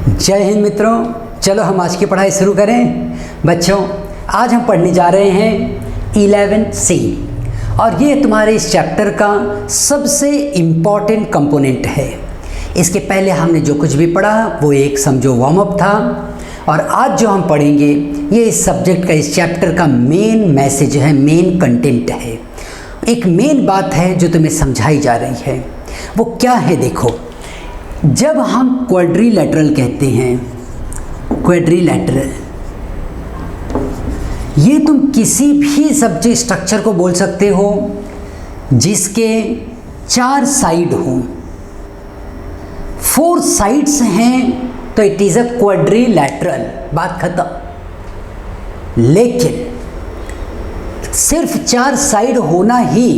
जय हिंद मित्रों, चलो हम आज की पढ़ाई शुरू करें। बच्चों, आज हम पढ़ने जा रहे हैं 11C और ये तुम्हारे इस चैप्टर का सबसे इम्पॉर्टेंट कंपोनेंट है। इसके पहले हमने जो कुछ भी पढ़ा वो एक समझो वार्म अप था, और आज जो हम पढ़ेंगे ये इस सब्जेक्ट का, इस चैप्टर का मेन मैसेज है, मेन कंटेंट है। एक मेन बात है जो तुम्हें समझाई जा रही है। वो क्या है? देखो, जब हम क्वाड्रिलेटरल कहते हैं, क्वाड्रिलेटरल, ये तुम किसी भी सब्जेक्ट स्ट्रक्चर को बोल सकते हो जिसके 4 साइड हों। 4 साइड्स हैं तो इट इज़ अ क्वाड्रिलेटरल, बात खत्म। लेकिन सिर्फ 4 साइड होना ही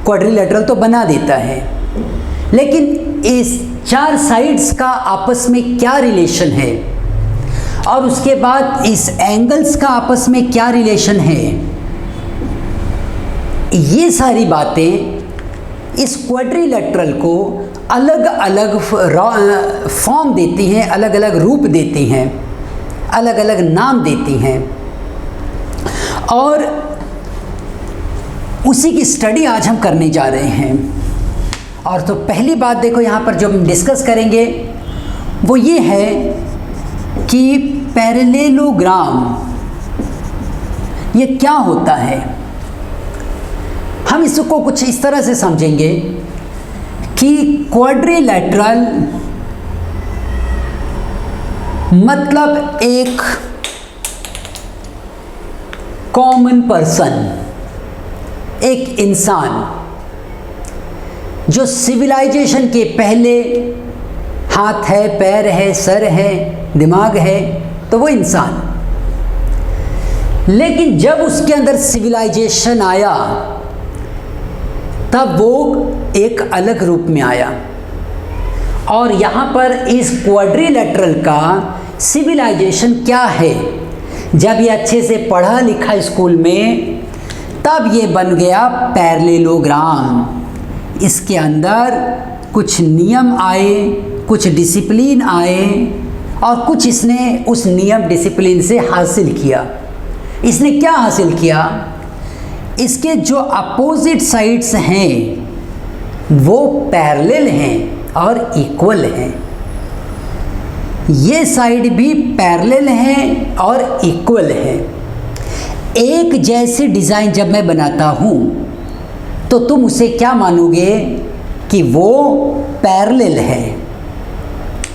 क्वाड्रिलेटरल तो बना देता है, लेकिन इस 4 साइड्स का आपस में क्या रिलेशन है, और उसके बाद इस एंगल्स का आपस में क्या रिलेशन है, ये सारी बातें इस क्वाड्रिलेटरल को अलग अलग फॉर्म देती हैं, अलग अलग रूप देती हैं, अलग अलग नाम देती हैं, और उसी की स्टडी आज हम करने जा रहे हैं। और तो पहली बात देखो, यहाँ पर जो हम डिस्कस करेंगे वो ये है कि पैरेलेलोग्राम ये क्या होता है। हम इसको कुछ इस तरह से समझेंगे कि क्वाड्रिलेटरल मतलब एक कॉमन पर्सन, एक इंसान जो सिविलाइजेशन के पहले हाथ है, पैर है, सर है, दिमाग है, तो वो इंसान। लेकिन जब उसके अंदर सिविलाइजेशन आया तब वो एक अलग रूप में आया, और यहाँ पर इस क्वाड्रिलेटरल का सिविलाइजेशन क्या है, जब ये अच्छे से पढ़ा लिखा स्कूल में, तब ये बन गया पैरेलेलोग्राम। इसके अंदर कुछ नियम आए, कुछ डिसिप्लिन आए, और कुछ इसने उस नियम डिसिप्लिन से हासिल किया। इसने क्या हासिल किया? इसके जो अपोजिट साइड्स हैं वो पैरेलल हैं और इक्वल हैं। ये साइड भी पैरेलल हैं और इक्वल हैं। एक जैसी डिज़ाइन जब मैं बनाता हूँ तो तुम उसे क्या मानोगे कि वो पैरेलल है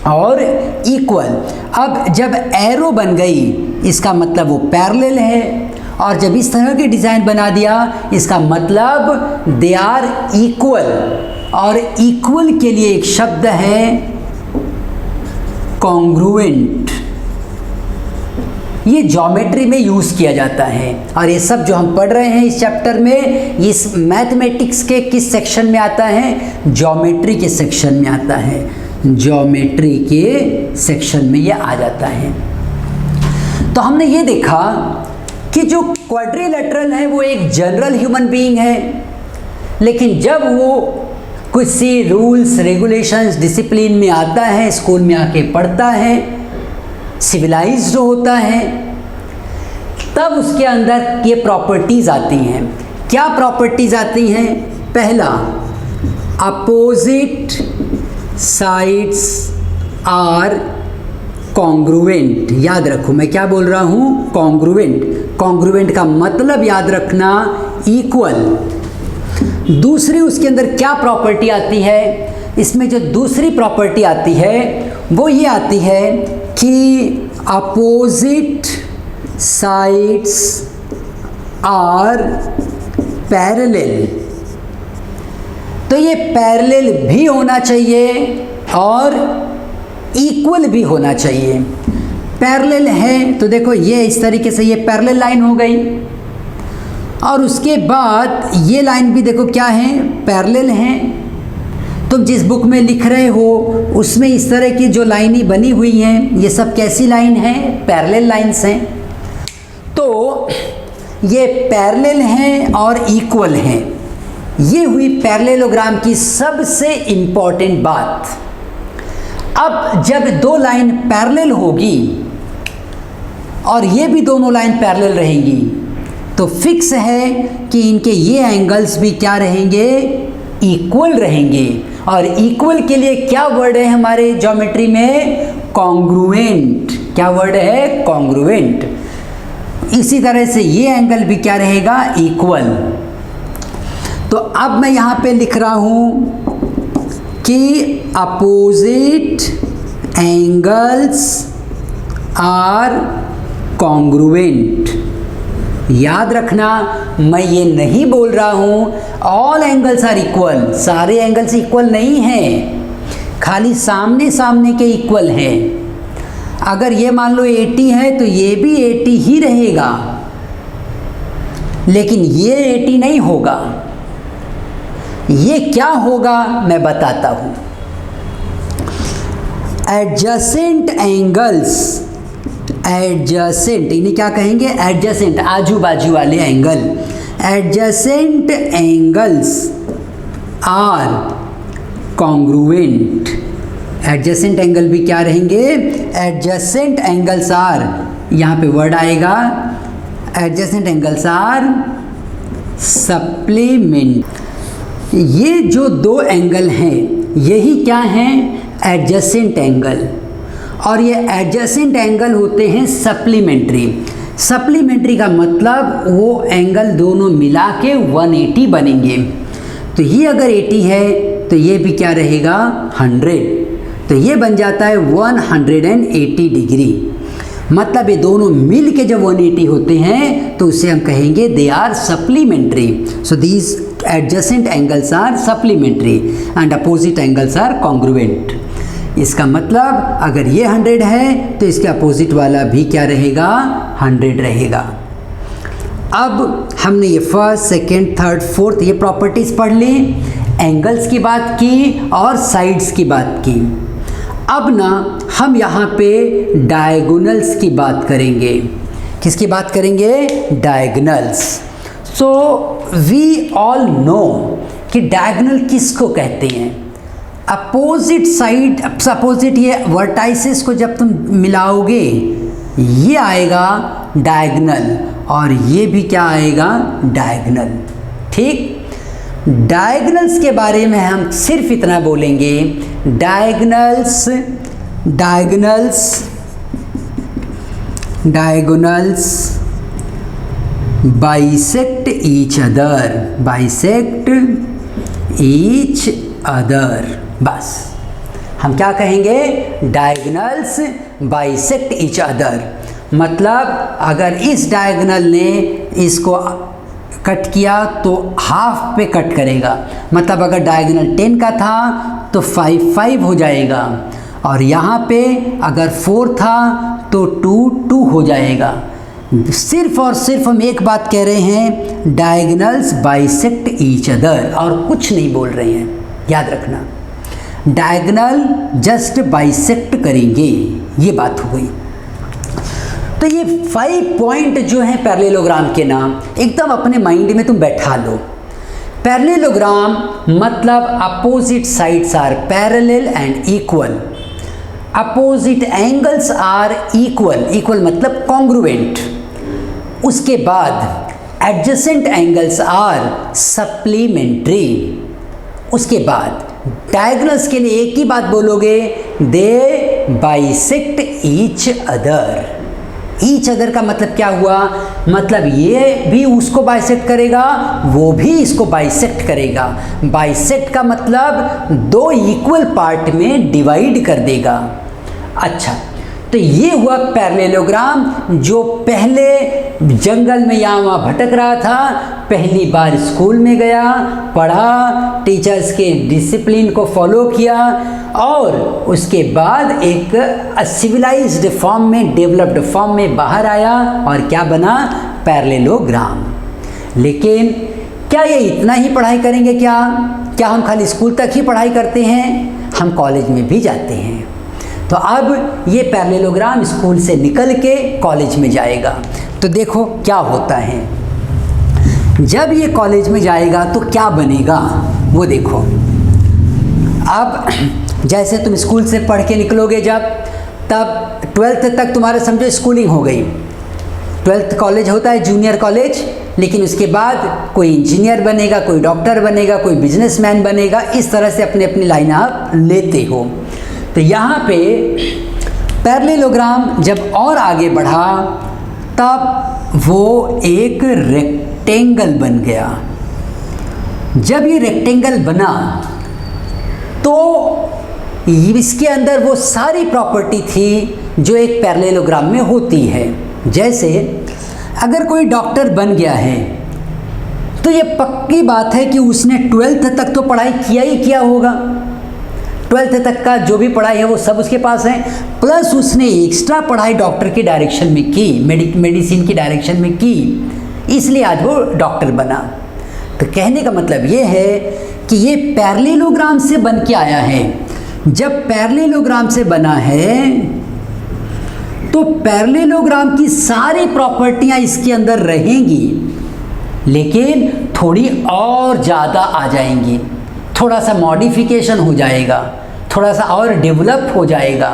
और इक्वल। अब जब एरो बन गई इसका मतलब वो पैरेलल है, और जब इस तरह की डिज़ाइन बना दिया इसका मतलब दे आर इक्वल। और इक्वल के लिए एक शब्द है कॉन्ग्रुएंट। ये ज्योमेट्री में यूज़ किया जाता है, और ये सब जो हम पढ़ रहे हैं इस चैप्टर में, इस मैथमेटिक्स के किस सेक्शन में आता है? ज्योमेट्री के सेक्शन में आता है। ज्योमेट्री के सेक्शन में ये आ जाता है। तो हमने ये देखा कि जो क्वाड्रिलेटरल है वो एक जनरल ह्यूमन बीइंग है, लेकिन जब वो कुछ सी रूल्स, रेगुलेशंस, डिसिप्लिन में आता है, स्कूल में आके पढ़ता है, सिविलाइज्ड होता है, तब उसके अंदर ये प्रॉपर्टीज़ आती हैं। क्या प्रॉपर्टीज़ आती हैं? पहला, अपोजिट साइड्स आर कॉन्ग्रुएंट। याद रखो मैं क्या बोल रहा हूँ, कॉन्ग्रुएंट। कॉन्ग्रुएंट का मतलब याद रखना इक्वल। दूसरी उसके अंदर क्या प्रॉपर्टी आती है? इसमें जो दूसरी प्रॉपर्टी आती है वो ये आती है कि अपोजिट साइड्स आर पैरेलल। तो ये पैरेलल भी होना चाहिए और इक्वल भी होना चाहिए। पैरेलल है तो देखो ये इस तरीके से ये पैरेलल लाइन हो गई, और उसके बाद ये लाइन भी देखो क्या है, पैरेलल हैं। तुम जिस बुक में लिख रहे हो उसमें इस तरह की जो लाइनें बनी हुई हैं, ये सब कैसी लाइन हैं? पैरेलल लाइन्स हैं। तो ये पैरेलल हैं और इक्वल हैं। ये हुई पैरेलेलोग्राम की सबसे इम्पॉर्टेंट बात। अब जब दो लाइन पैरेलल होगी और ये भी दोनों लाइन पैरेलल रहेंगी तो फिक्स है कि इनके ये एंगल्स भी क्या रहेंगे, इक्वल रहेंगे। और इक्वल के लिए क्या वर्ड है हमारे ज्योमेट्री में, कॉन्ग्रुएंट। क्या वर्ड है, कॉन्ग्रुएंट। इसी तरह से ये एंगल भी क्या रहेगा, इक्वल। तो अब मैं यहाँ पे लिख रहा हूँ कि अपोजिट एंगल्स आर कॉन्ग्रुएंट। याद रखना, मैं ये नहीं बोल रहा हूँ ऑल एंगल्स आर इक्वल। सारे एंगल्स इक्वल नहीं हैं, खाली सामने सामने के इक्वल हैं। अगर ये मान लो 80 है तो ये भी 80 ही रहेगा, लेकिन ये 80 नहीं होगा। ये क्या होगा मैं बताता हूँ। एडजेसेंट एंगल्स, एडजेसेंट इन्हें क्या कहेंगे, एडजेसेंट, आजू बाजू वाले angle. Adjacent angles are congruent. Adjacent angle भी क्या रहेंगे, एडजेसेंट एंगल्स आर, यहाँ पे वर्ड आएगा, एडजेसेंट एंगल्स आर सप्लीमेंट। ये जो दो एंगल हैं यही क्या हैं, एडजेसेंट एंगल। और ये एडजेसेंट एंगल होते हैं सप्लीमेंट्री। सप्लीमेंट्री का मतलब वो एंगल दोनों मिला के 180 बनेंगे। तो ये अगर 80 है तो ये भी क्या रहेगा, 100। तो ये बन जाता है 180 डिग्री। मतलब ये दोनों मिल के जब 180 होते हैं तो उसे हम कहेंगे they are supplementary. So these adjacent angles are supplementary and opposite angles are congruent. इसका मतलब अगर ये 100 है तो इसके अपोजिट वाला भी क्या रहेगा, 100 रहेगा। अब हमने ये फर्स्ट, सेकेंड, थर्ड, फोर्थ ये प्रॉपर्टीज़ पढ़ ली, एंगल्स की बात की और साइड्स की बात की। अब ना हम यहाँ पे डायगोनल्स की बात करेंगे। किसकी बात करेंगे, diagonals. So we all know कि डायगोनल किसको कहते हैं। अपोजिट साइड, अपोजिट ये वर्टाइसेस को जब तुम मिलाओगे ये आएगा डायगोनल और ये भी क्या आएगा, डायगोनल। ठीक, डायगोनल्स के बारे में हम सिर्फ इतना बोलेंगे, diagonals, diagonals, diagonals bisect each other, bisect each other. बस हम क्या कहेंगे, डायगोनल्स बाइसेक्ट ईच अदर। मतलब अगर इस डायगोनल ने इसको कट किया तो हाफ पे कट करेगा। मतलब अगर डायगोनल 10 का था तो 5 हो जाएगा, और यहाँ पे अगर 4 था तो 2 हो जाएगा। सिर्फ और सिर्फ हम एक बात कह रहे हैं, डायगोनल्स बाइसेक्ट ईच अदर, और कुछ नहीं बोल रहे हैं। याद रखना, डायगोनल जस्ट बाइसेक्ट करेंगे, ये बात हो गई। तो ये 5 पॉइंट जो हैं पैरेललोग्राम के नाम एकदम अपने माइंड में तुम बैठा लो। पैरेललोग्राम मतलब opposite sides are parallel and equal, opposite angles are equal, equal मतलब कॉन्ग्रुएंट। उसके बाद एडजेसेंट एंगल्स आर सप्लीमेंट्री। उसके बाद डायगोनल्स के लिए एक ही बात बोलोगे, they bisect each other. Each other का मतलब क्या हुआ, मतलब ये भी उसको बाइसेक्ट करेगा, वो भी इसको बाइसेक्ट करेगा। बाइसेक्ट का मतलब 2 इक्वल पार्ट में डिवाइड कर देगा। अच्छा, तो ये हुआ पैरेललोग्राम, जो पहले जंगल में यहाँ वहाँ भटक रहा था, पहली बार स्कूल में गया, पढ़ा, टीचर्स के डिसिप्लिन को फॉलो किया, और उसके बाद एक सिविलाइज्ड फॉर्म में, डेवलप्ड फॉर्म में बाहर आया, और क्या बना, पैरेललोग्राम। लेकिन क्या ये इतना ही पढ़ाई करेंगे, क्या हम खाली स्कूल तक ही पढ़ाई करते हैं? हम कॉलेज में भी जाते हैं। तो अब ये पैरेललोग्राम स्कूल से निकल के कॉलेज में जाएगा। तो देखो क्या होता है, जब ये कॉलेज में जाएगा तो क्या बनेगा वो देखो। अब जैसे तुम स्कूल से पढ़ के निकलोगे जब, तब 12th तक तुम्हारा समझो स्कूलिंग हो गई। 12th कॉलेज होता है, जूनियर कॉलेज, लेकिन उसके बाद कोई इंजीनियर बनेगा, कोई डॉक्टर बनेगा, कोई बिजनेसमैन बनेगा, इस तरह से अपनी अपनी लाइन आप लेते हो। तो यहाँ पे पैरेललोग्राम जब और आगे बढ़ा तब वो एक रेक्टेंगल बन गया। जब ये रेक्टेंगल बना तो इसके अंदर वो सारी प्रॉपर्टी थी जो एक पैरेललोग्राम में होती है। जैसे अगर कोई डॉक्टर बन गया है तो ये पक्की बात है कि उसने 12th तक तो पढ़ाई किया ही किया होगा। 12th तक का जो भी पढ़ाई है वो सब उसके पास है, प्लस उसने एक्स्ट्रा पढ़ाई डॉक्टर की डायरेक्शन में की, मेडिसिन की डायरेक्शन में की, इसलिए आज वो डॉक्टर बना। तो कहने का मतलब ये है कि ये पैरेललोग्राम से बन के आया है। जब पैरेललोग्राम से बना है तो पैरेललोग्राम की सारी प्रॉपर्टियां इसके अंदर रहेंगी, लेकिन थोड़ी और ज़्यादा आ जाएंगी, थोड़ा सा मॉडिफिकेशन हो जाएगा, थोड़ा सा और डेवलप हो जाएगा।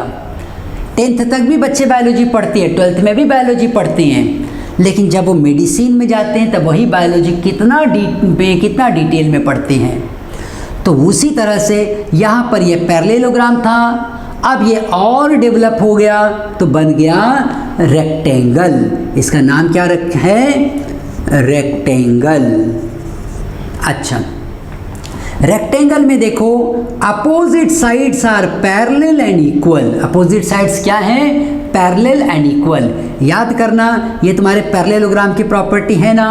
10th तक भी बच्चे बायोलॉजी पढ़ते हैं, 12th में भी बायोलॉजी पढ़ते हैं, लेकिन जब वो मेडिसिन में जाते हैं तब वही बायोलॉजी कितना डिटेल में पढ़ते हैं। तो उसी तरह से यहाँ पर ये पैरेललोग्राम था, अब ये और डेवलप हो गया तो बन गया रेक्टेंगल। इसका नाम क्या है? रेक्टेंगल। अच्छा, रेक्टेंगल में देखो opposite sides are parallel and equal. Opposite sides क्या है? Parallel and equal. याद करना, ये तुम्हारे पैरेललोग्राम की प्रॉपर्टी है ना,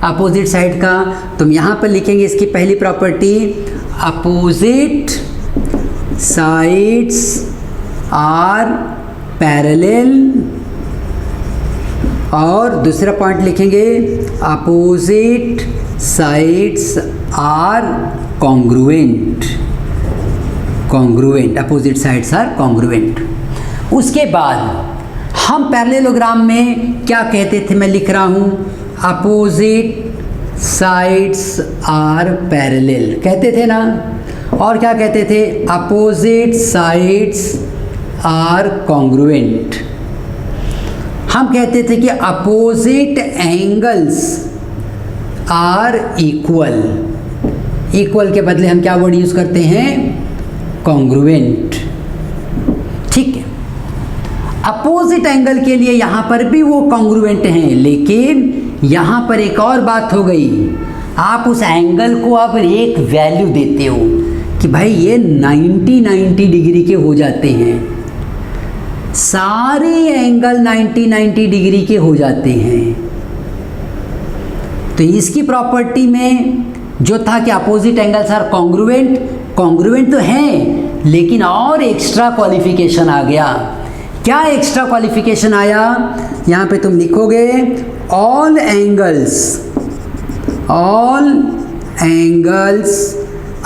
अपोजिट साइड का। तुम यहाँ पर लिखेंगे इसकी पहली property, opposite sides are parallel, और दूसरा पॉइंट लिखेंगे opposite sides are congruent. Congruent, opposite sides are congruent. उसके बाद हम पैरेललोग्राम में क्या कहते थे, मैं लिख रहा हूँ, अपोजिट साइड्स आर पैरेलल कहते थे ना, और क्या कहते थे? Opposite sides are congruent. हम कहते थे कि opposite angles are equal. Equal के बदले हम क्या वर्ड यूज करते हैं? कॉन्ग्रुएंट। ठीक है, अपोजिट एंगल के लिए यहां पर भी वो कॉन्ग्रुएंट हैं, लेकिन यहां पर एक और बात हो गई, आप उस एंगल को आप एक वैल्यू देते हो कि भाई ये 90 डिग्री के हो जाते हैं, सारे एंगल 90 डिग्री के हो जाते हैं। तो इसकी प्रॉपर्टी में जो था कि opposite angles are congruent, congruent तो हैं, लेकिन और एक्स्ट्रा क्वालिफिकेशन आ गया। क्या एक्स्ट्रा क्वालिफिकेशन आया? यहाँ पे तुम लिखोगे ऑल एंगल्स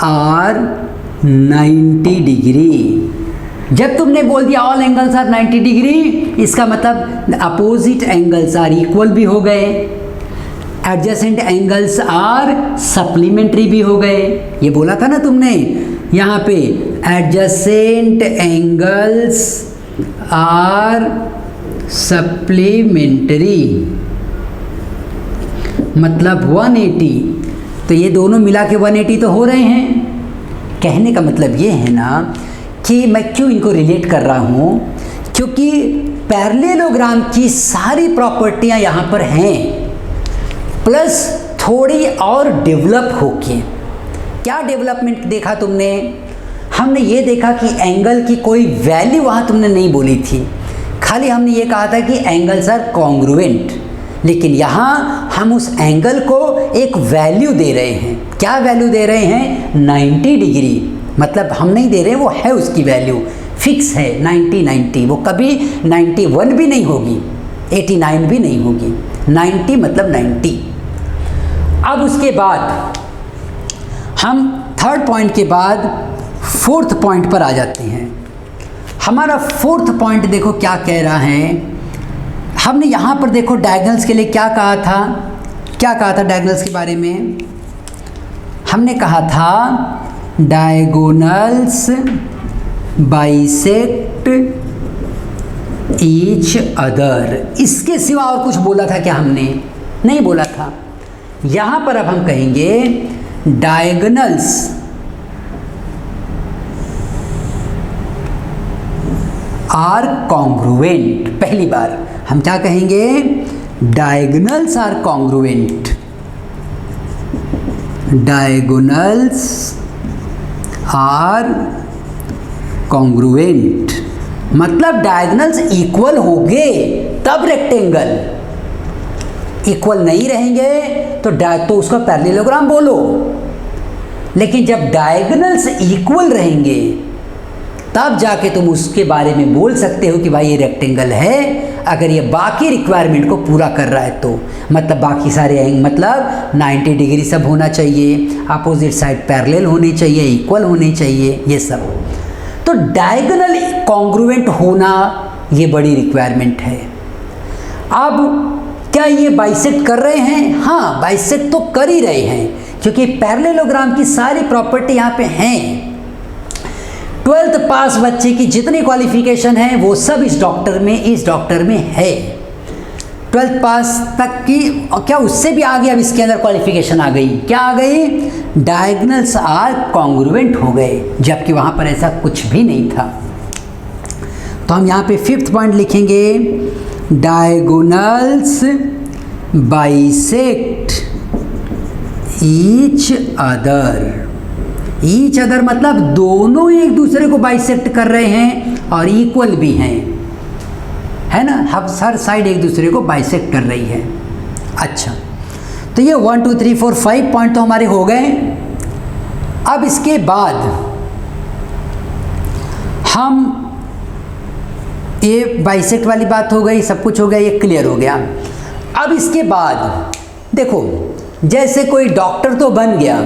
आर 90 डिग्री। जब तुमने बोल दिया ऑल एंगल्स आर 90 डिग्री, इसका मतलब अपोजिट एंगल्स आर इक्वल भी हो गए, एडजेसेंट एंगल्स आर सप्लीमेंट्री भी हो गए। ये बोला था ना तुमने यहाँ पे, एडजेसेंट एंगल्स आर सप्लीमेंट्री, मतलब 180। तो ये दोनों मिला के 180 तो हो रहे हैं। कहने का मतलब ये है ना कि मैं क्यों इनको रिलेट कर रहा हूँ, क्योंकि पैरेललोग्राम की सारी प्रॉपर्टियाँ यहाँ पर हैं, प्लस थोड़ी और डेवलप होके। क्या डेवलपमेंट देखा तुमने? हमने ये देखा कि एंगल की कोई वैल्यू वहाँ तुमने नहीं बोली थी, खाली हमने ये कहा था कि एंगल्स आर कॉन्ग्रुएंट, लेकिन यहाँ हम उस एंगल को एक वैल्यू दे रहे हैं। क्या वैल्यू दे रहे हैं? 90 डिग्री। मतलब हम नहीं दे रहे, वो है उसकी वैल्यू, फिक्स है 90। वो कभी 91 भी नहीं होगी, 89 भी नहीं होगी, 90 मतलब 90। अब उसके बाद हम थर्ड पॉइंट के बाद फोर्थ पॉइंट पर आ जाते हैं। हमारा फोर्थ पॉइंट देखो क्या कह रहा है। हमने यहाँ पर देखो डायगोनल्स के लिए क्या कहा था, क्या कहा था डायगोनल्स के बारे में? हमने कहा था डायगोनल्स बाइसेक्ट ईच अदर। इसके सिवा और कुछ बोला था क्या हमने? नहीं बोला था। यहां पर अब हम कहेंगे डायगोनल्स आर कॉन्ग्रुएंट। पहली बार हम क्या कहेंगे? Diagonals are congruent. Diagonals are congruent मतलब डायगोनल्स इक्वल होंगे तब रेक्टेंगल। इक्वल नहीं रहेंगे तो उसका पैरेललोग्राम बोलो। लेकिन जब डायगोनल्स इक्वल रहेंगे तब जाके तुम उसके बारे में बोल सकते हो कि भाई ये रेक्टेंगल है, अगर ये बाकी रिक्वायरमेंट को पूरा कर रहा है तो। मतलब बाकी सारे मतलब 90 डिग्री सब होना चाहिए, अपोजिट साइड पैरेलल होनी चाहिए, इक्वल होनी चाहिए, ये सब। तो डायगोनल कॉन्ग्रुएंट होना ये बड़ी रिक्वायरमेंट है। अब क्या ये बाइसेक्ट कर रहे हैं? हाँ, बाइसेक्ट तो कर ही रहे हैं, क्योंकि पैरेललोग्राम की सारी प्रॉपर्टी यहाँ पे हैं। 12th पास बच्चे की जितनी क्वालिफिकेशन है वो सब इस डॉक्टर में है। 12th पास तक की, और क्या उससे भी आगे अब इसके अंदर क्वालिफिकेशन आ गई। क्या आ गई? डायगोनल्स आर कॉन्ग्रुएंट हो गए, जबकि वहाँ पर ऐसा कुछ भी नहीं था। तो हम यहाँ पे 5th पॉइंट लिखेंगे, diagonals bisect each other. Each other मतलब दोनों एक दूसरे को बाइसेक्ट कर रहे हैं और इक्वल भी हैं, है ना। हर साइड एक दूसरे को बाइसेक्ट कर रही है। अच्छा, तो ये 1 2 3 4 5 पॉइंट तो हमारे हो गए। अब इसके बाद हम, ये बाइसेक्ट वाली बात हो गई, सब कुछ हो गया, ये क्लियर हो गया। अब इसके बाद देखो, जैसे कोई डॉक्टर तो बन गया,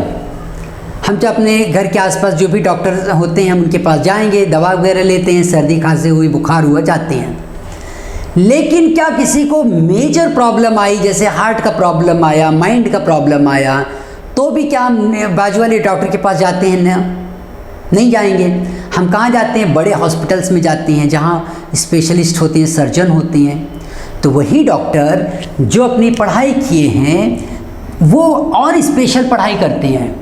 हम जो अपने घर के आसपास जो भी डॉक्टर होते हैं हम उनके पास जाएंगे, दवा वगैरह लेते हैं, सर्दी खांसी हुई, बुखार हुआ, जाते हैं। लेकिन क्या किसी को मेजर प्रॉब्लम आई, जैसे हार्ट का प्रॉब्लम आया, माइंड का प्रॉब्लम आया, तो भी क्या हम बाजू वाले डॉक्टर के पास जाते हैं? ना, नहीं जाएंगे। हम कहाँ जाते हैं? बड़े हॉस्पिटल्स में जाते हैं, जहाँ स्पेशलिस्ट होते हैं, सर्जन होते हैं। तो वही डॉक्टर जो अपनी पढ़ाई किए हैं वो और स्पेशल पढ़ाई करते हैं,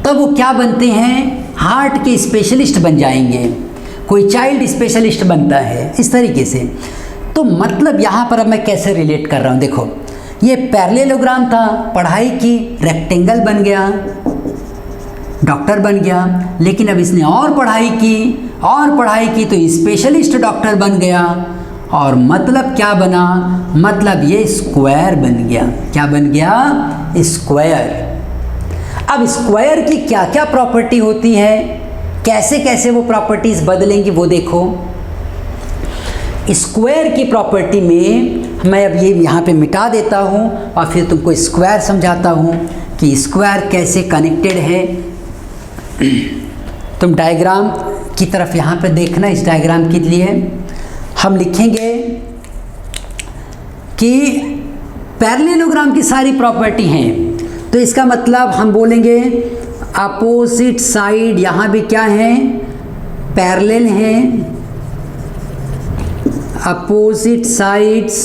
तब वो क्या बनते हैं? हार्ट के स्पेशलिस्ट बन जाएंगे, कोई चाइल्ड स्पेशलिस्ट बनता है, इस तरीके से। तो मतलब यहाँ पर अब मैं कैसे रिलेट कर रहा हूँ, देखो, ये पैरेललोग्राम था, पढ़ाई की, रेक्टेंगल बन गया, डॉक्टर बन गया। लेकिन अब इसने और पढ़ाई की तो स्पेशलिस्ट डॉक्टर बन गया, और मतलब क्या बना? मतलब ये स्क्वायर बन गया। क्या बन गया? स्क्वायर। अब स्क्वायर की क्या क्या प्रॉपर्टी होती है, कैसे कैसे वो प्रॉपर्टीज बदलेंगी वो देखो। स्क्वायर की प्रॉपर्टी में मैं अब ये यहाँ पे मिटा देता हूँ और फिर तुमको स्क्वायर समझाता हूँ कि स्क्वायर कैसे कनेक्टेड है। तुम डायग्राम की तरफ यहाँ पे देखना। इस डायग्राम के लिए हम लिखेंगे कि पैरेललोग्राम की सारी प्रॉपर्टी हैं, तो इसका मतलब हम बोलेंगे अपोजिट साइड यहाँ भी क्या है? पैरेलल हैं। Opposite sides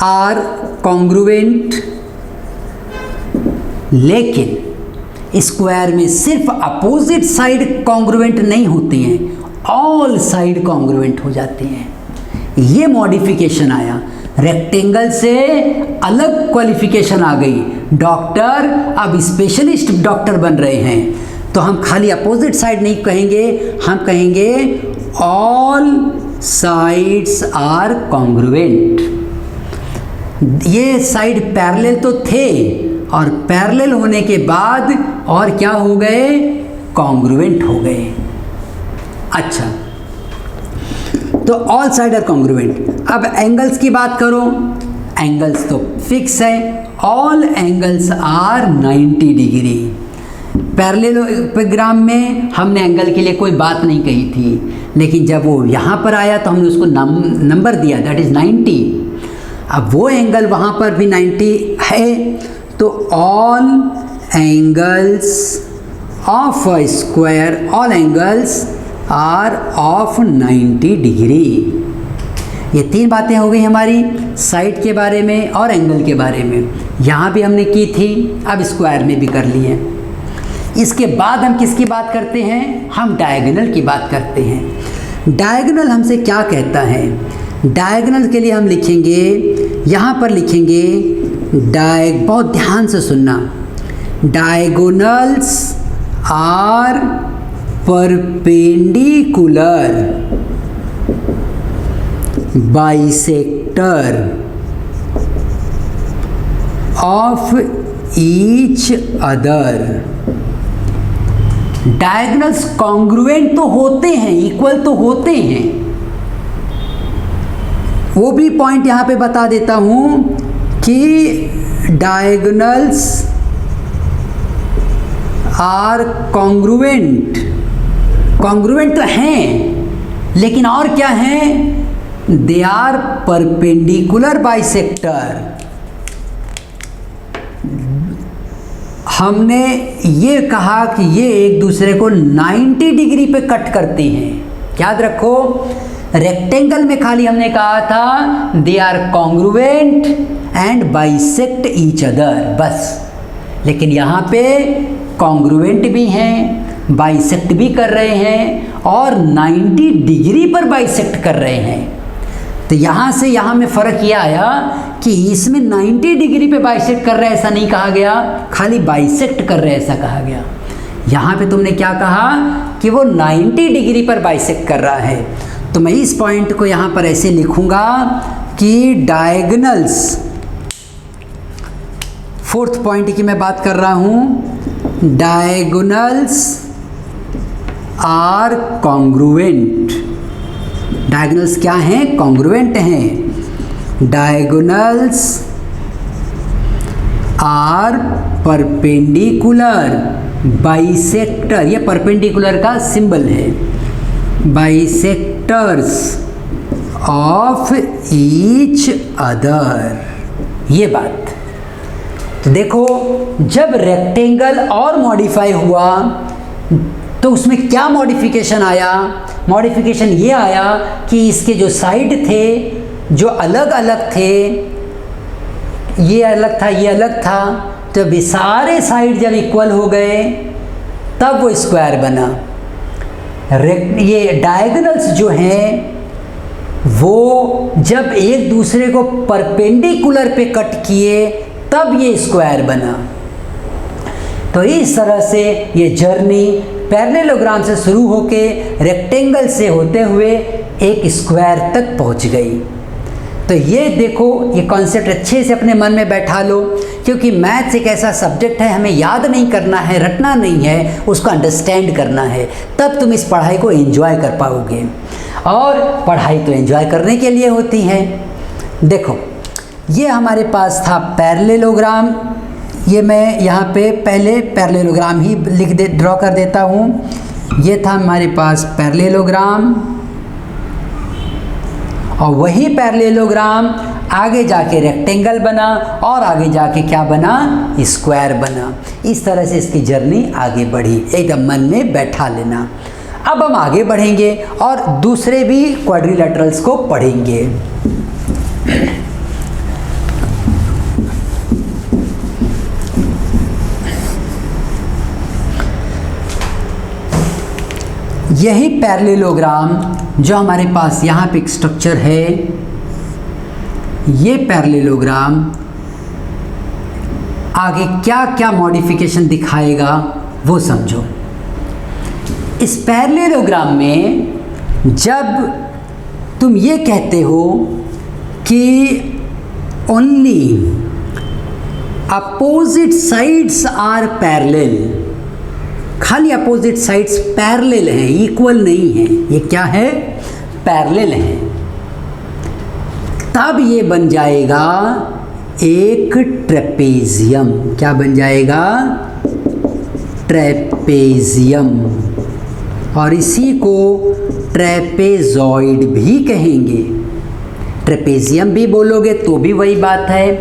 are congruent. लेकिन स्क्वायर में सिर्फ अपोजिट साइड कॉन्ग्रुएंट नहीं होते हैं, ऑल साइड कॉन्ग्रुएंट हो जाते हैं। ये मॉडिफिकेशन आया। रेक्टेंगल से अलग क्वालिफिकेशन आ गई, डॉक्टर अब स्पेशलिस्ट डॉक्टर बन रहे हैं। तो हम खाली अपोजिट साइड नहीं कहेंगे, हम कहेंगे ऑल साइड्स आर कॉन्ग्रुएंट। ये साइड पैरेलल तो थे, और पैरेलल होने के बाद और क्या हो गए? कॉन्ग्रुएंट हो गए। अच्छा, तो ऑल साइड आर कॉन्ग्रुएंट। अब एंगल्स की बात करो, एंगल्स तो फिक्स है, all angles are 90 degree. Parallelogram में हमने एंगल के लिए कोई बात नहीं कही थी, लेकिन जब वो यहाँ पर आया तो हमने उसको नंबर दिया, दैट इज़ 90। अब वो एंगल वहाँ पर भी 90 है, तो all angles of a square all angles are of 90 degree. ये 3 बातें हो गई हमारी साइड के बारे में और एंगल के बारे में। यहाँ भी हमने की थी, अब स्क्वायर में भी कर लिए। इसके बाद हम किसकी बात करते हैं? हम डायगोनल की बात करते हैं। डायगोनल हमसे क्या कहता है? डायगोनल के लिए हम लिखेंगे, यहाँ पर लिखेंगे बहुत ध्यान से सुनना, diagonals are perpendicular bisector of each other. Diagonals congruent तो होते हैं, इक्वल तो होते हैं। वो भी पॉइंट यहाँ पे बता देता हूँ कि डायगोनल्स आर कॉन्ग्रुएंट, कॉन्ग्रुएंट तो हैं, लेकिन और क्या हैं? They are perpendicular bisector. हमने ये कहा कि ये एक दूसरे को 90 डिग्री पे कट करते हैं। याद रखो, रेक्टेंगल में खाली हमने कहा था they are congruent and bisect each other, बस। लेकिन यहाँ पे कॉन्ग्रुएंट भी हैं, बाइसेक्ट भी कर रहे हैं और 90 डिग्री पर बाइसेक्ट कर रहे हैं। तो यहाँ से यहाँ में फ़र्क ये आया कि इसमें 90 डिग्री पे बाइसेक्ट कर रहे हैं ऐसा नहीं कहा गया, खाली बाइसेक्ट कर रहे हैं ऐसा कहा गया। यहाँ पे तुमने क्या कहा कि वो 90 डिग्री पर बाइसेक्ट कर रहा है। तो मैं इस पॉइंट को यहाँ पर ऐसे लिखूँगा कि डायगोनल्स, 4th पॉइंट की मैं बात कर रहा हूँ, डायगोनल्स आर कॉन्ग्रुएंट। डायगोनल्स क्या हैं? कॉन्ग्रुएंट हैं। डायगोनल्स आर परपेंडिकुलर बाइसेक्टर, ये परपेंडिकुलर का सिंबल है, बाइसेक्टर्स ऑफ ईच अदर। ये बात तो देखो, जब रेक्टेंगल और मॉडिफाई हुआ तो उसमें क्या मॉडिफिकेशन आया? मॉडिफिकेशन ये आया कि इसके जो साइड थे जो अलग अलग थे, ये अलग था, ये अलग था, तो ये सारे साइड जब इक्वल हो गए तब वो स्क्वायर बना। ये डायगोनल्स जो हैं वो जब एक दूसरे को परपेंडिकुलर पे कट किए तब ये स्क्वायर बना। तो इस तरह से ये जर्नी पैरेललोग्राम से शुरू होके रेक्टेंगल से होते हुए एक स्क्वायर तक पहुंच गई। तो ये देखो, ये कॉन्सेप्ट अच्छे से अपने मन में बैठा लो, क्योंकि मैथ्स एक ऐसा सब्जेक्ट है, हमें याद नहीं करना है, रटना नहीं है, उसको अंडरस्टैंड करना है, तब तुम इस पढ़ाई को एंजॉय कर पाओगे। और पढ़ाई तो एंजॉय करने के लिए होती है। देखो, ये हमारे पास था पैरेललोग्राम। ये मैं यहाँ पे पहले पैरेललोग्राम ही ड्रॉ कर देता हूँ। ये था हमारे पास पैरेललोग्राम, और वही पैरेललोग्राम आगे जाके रेक्टेंगल बना और आगे जाके क्या बना? स्क्वायर बना। इस तरह से इसकी जर्नी आगे बढ़ी, एकदम मन में बैठा लेना। अब हम आगे बढ़ेंगे और दूसरे भी क्वाड्रिलेटरल्स को पढ़ेंगे। यही पैरेललोग्राम जो हमारे पास यहाँ पे एक स्ट्रक्चर है, ये पैरेललोग्राम आगे क्या क्या मॉडिफिकेशन दिखाएगा वो समझो। इस पैरेललोग्राम में जब तुम ये कहते हो कि only opposite sides are parallel, खाली अपोजिट साइड्स पैरेलल हैं, इक्वल नहीं है, ये क्या है? पैरेलल है, तब ये बन जाएगा एक ट्रेपेजियम। क्या बन जाएगा? ट्रेपेजियम। और इसी को ट्रेपेजॉइड भी कहेंगे। ट्रेपेजियम भी बोलोगे तो भी वही बात है,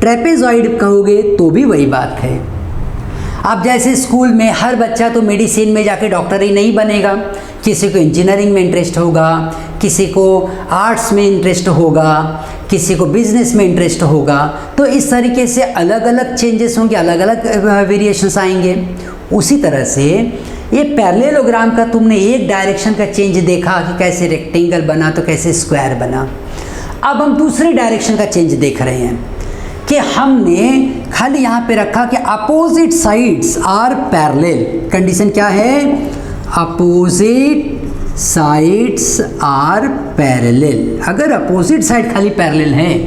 ट्रेपेजॉइड कहोगे तो भी वही बात है। अब जैसे स्कूल में हर बच्चा तो मेडिसिन में जाके डॉक्टर ही नहीं बनेगा, किसी को इंजीनियरिंग में इंटरेस्ट होगा, किसी को आर्ट्स में इंटरेस्ट होगा, किसी को बिजनेस में इंटरेस्ट होगा। तो इस तरीके से अलग अलग चेंजेस होंगे, अलग अलग वेरिएशंस आएंगे। उसी तरह से ये पैरेललोग्राम का तुमने एक डायरेक्शन का चेंज देखा कि कैसे रेक्टेंगल बना तो कैसे स्क्वायर बना। अब हम दूसरे डायरेक्शन का चेंज देख रहे हैं कि हमने खाली यहाँ पे रखा कि opposite sides are parallel. Condition क्या है? Opposite sides are parallel. अगर अपोजिट साइड खाली पैरेलल है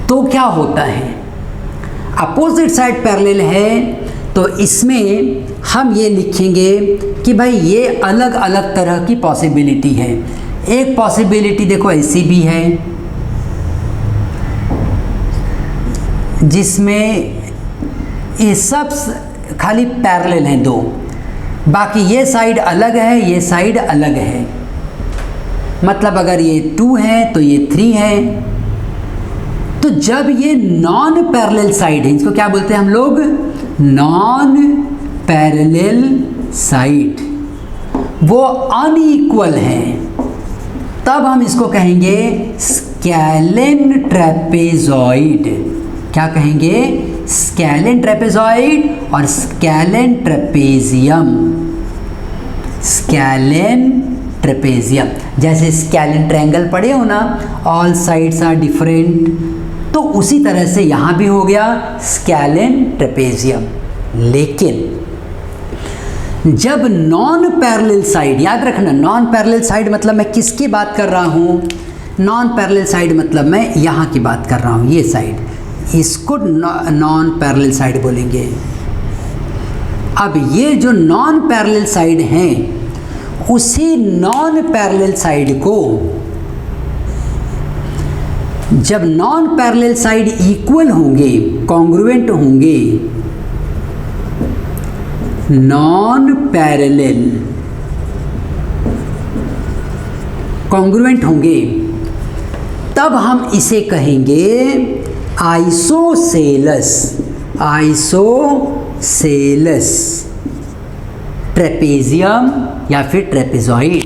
तो क्या होता है? अपोजिट साइड पैरेलल है तो इसमें हम ये लिखेंगे कि भाई ये अलग अलग तरह की पॉसिबिलिटी है। एक पॉसिबिलिटी देखो ऐसी भी है जिसमें ये सब खाली पैरेलल हैं दो, बाकी ये साइड अलग है, ये साइड अलग है। मतलब अगर ये 2 है तो ये 3 है। तो जब ये नॉन पैरेलल साइड है, इसको क्या बोलते हैं हम लोग? नॉन पैरेलल साइड, वो अनइक्वल है, तब हम इसको कहेंगे स्केलेन ट्रेपेजॉइड। क्या कहेंगे? स्केलेन ट्रेपेजॉइड और स्केलेन ट्रेपेजियम। स्केलेन ट्रेपेजियम, जैसे स्केलेन ट्रायंगल पढ़े हो ना, ऑल साइड्स आर डिफरेंट, तो उसी तरह से यहाँ भी हो गया स्केलेन ट्रेपेजियम। लेकिन जब नॉन पैरेलल साइड, याद रखना नॉन पैरेलल साइड मतलब मैं किसकी बात कर रहा हूँ? नॉन पैरेलल साइड मतलब मैं यहाँ की बात कर रहा हूँ, ये साइड, इसको नॉन पैरेलल साइड बोलेंगे। अब ये जो नॉन पैरेलल साइड हैं, उसी नॉन पैरेलल साइड को जब नॉन पैरेलल साइड इक्वल होंगे, कॉन्ग्रुएंट होंगे, नॉन पैरेलल कॉन्ग्रुएंट होंगे, तब हम इसे कहेंगे आइसोसेलस। आइसोसेलस ट्रेपेजियम या फिर ट्रेपेजॉइड।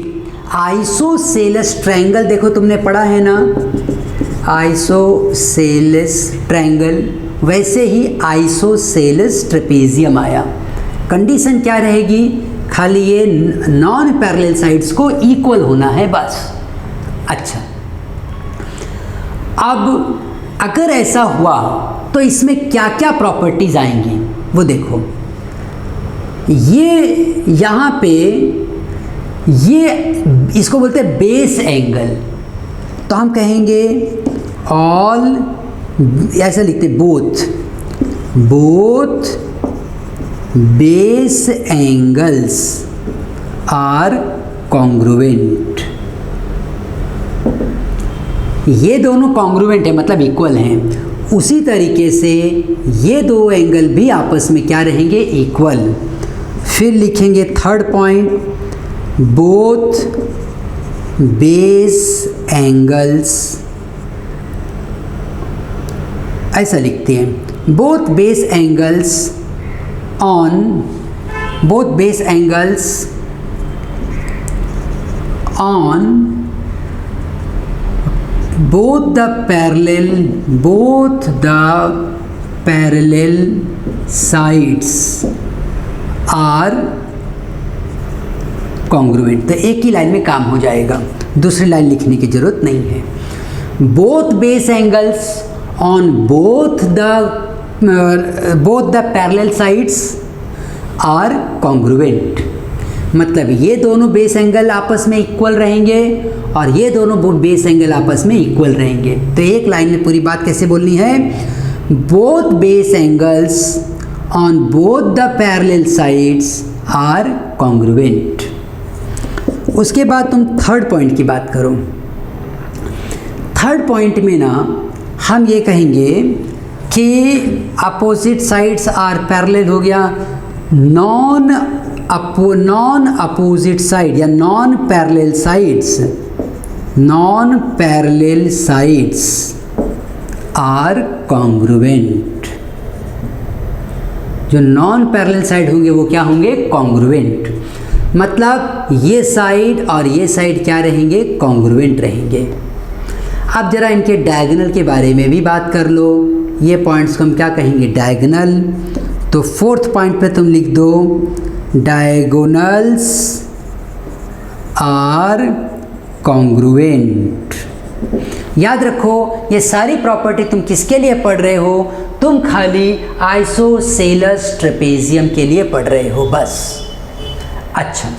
आइसोसेलस ट्रायंगल देखो तुमने पढ़ा है ना, आइसोसेलस ट्रायंगल, वैसे ही आइसोसेलस ट्रेपेजियम आया। कंडीशन क्या रहेगी? खाली ये नॉन पैरेलल साइड्स को इक्वल होना है बस। अच्छा, अब अगर ऐसा हुआ तो इसमें क्या क्या प्रॉपर्टीज आएंगी वो देखो। ये यहाँ पे ये इसको बोलते हैं बेस एंगल, तो हम कहेंगे ऑल, ऐसा लिखते both base angles are congruent. ये दोनों कॉन्ग्रुएंट है मतलब इक्वल हैं। उसी तरीके से ये दो एंगल भी आपस में क्या रहेंगे? इक्वल। फिर लिखेंगे third point, both base angles, ऐसा लिखते हैं, both base angles on both the parallel sides are congruent। तो एक ही लाइन में काम हो जाएगा, दूसरी लाइन लिखने की जरूरत नहीं है। both base angles on both the parallel sides are congruent। मतलब ये दोनों बेस एंगल आपस में इक्वल रहेंगे और ये दोनों बेस एंगल आपस में इक्वल रहेंगे। तो एक लाइन में पूरी बात कैसे बोलनी है? Both base angles on both the parallel sides are congruent. उसके बाद तुम थर्ड पॉइंट की बात करो। थर्ड पॉइंट में ना हम ये कहेंगे कि अपोजिट साइड्स आर पैरेलल हो गया, नॉन अपोजिट साइड या non parallel sides are congruent. जो नॉन पैरेलल साइड होंगे वो क्या होंगे, कॉन्ग्रुएंट। मतलब ये साइड और ये साइड क्या रहेंगे, कॉन्ग्रुएंट रहेंगे। अब जरा इनके डायगोनल के बारे में भी बात कर लो। ये पॉइंट्स को हम क्या कहेंगे, डायगोनल। तो फोर्थ पॉइंट पे तुम लिख दो डायगोनल्स आर कॉन्ग्रुएंट। याद रखो ये सारी प्रॉपर्टी तुम किसके लिए पढ़ रहे हो, तुम खाली आइसोसेलेस ट्रेपेजियम के लिए पढ़ रहे हो बस। अच्छा,